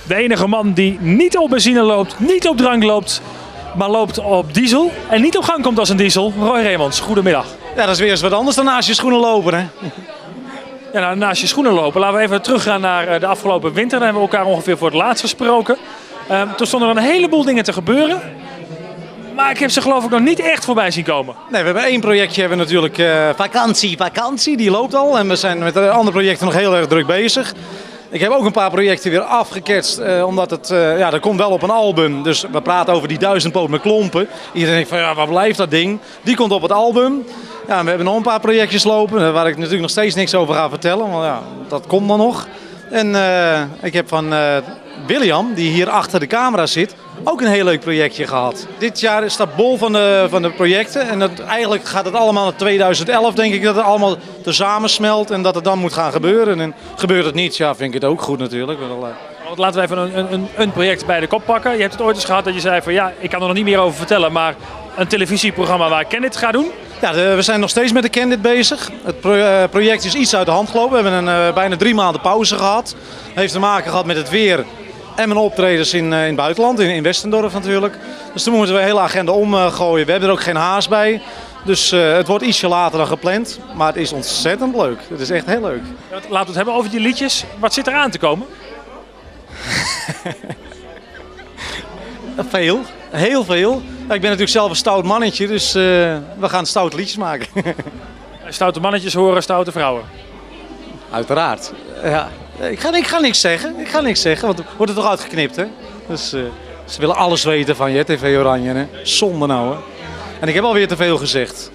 De enige man die niet op benzine loopt, niet op drank loopt, maar loopt op diesel. En niet op gang komt als een diesel. Roy Reemans, goedemiddag. Ja, dat is weer eens wat anders dan naast je schoenen lopen, hè? Ja, nou, naast je schoenen lopen. Laten we even teruggaan naar de afgelopen winter. Dan hebben we elkaar ongeveer voor het laatst gesproken. Toen stonden er een heleboel dingen te gebeuren. Maar ik heb ze geloof ik nog niet echt voorbij zien komen. Nee, we hebben één projectje, hebben natuurlijk vakantie, die loopt al. En we zijn met andere projecten nog heel erg druk bezig. Ik heb ook een paar projecten weer afgeketst, omdat het, dat komt wel op een album. Dus we praten over die 1000 poot met klompen. Iedereen denkt van, ja, waar blijft dat ding? Die komt op het album. Ja, we hebben nog een paar projectjes lopen, waar ik natuurlijk nog steeds niks over ga vertellen. Want ja, dat komt dan nog. En ik heb van William, die hier achter de camera zit, ook een heel leuk projectje gehad. Dit jaar staat bol van de projecten. En eigenlijk gaat het allemaal in 2011, denk ik, dat het allemaal tezamen smelt en dat het dan moet gaan gebeuren. En gebeurt het niet, ja, vind ik het ook goed natuurlijk. Laten we even een project bij de kop pakken. Je hebt het ooit eens gehad dat je zei van ja, ik kan er nog niet meer over vertellen, maar een televisieprogramma waar Candid gaat doen. Ja, we zijn nog steeds met de Candid bezig. Het project is iets uit de hand gelopen. We hebben bijna 3 maanden pauze gehad. Heeft te maken gehad met het weer en mijn optredens in het buitenland, in Westendorf natuurlijk. Dus toen moeten we de hele agenda omgooien. We hebben er ook geen haast bij. Dus het wordt ietsje later dan gepland. Maar het is ontzettend leuk. Het is echt heel leuk. Laten we het hebben over die liedjes. Wat zit er aan te komen? Veel. Heel veel. Ja, ik ben natuurlijk zelf een stout mannetje. Dus we gaan stoute liedjes maken. Stoute mannetjes horen stoute vrouwen. Uiteraard. Ja. Ik ga niks zeggen. Want wordt er toch uitgeknipt, hè? Dus ze willen alles weten van je, TV Oranje. Hè? Zonde nou, hè? En ik heb alweer te veel gezegd.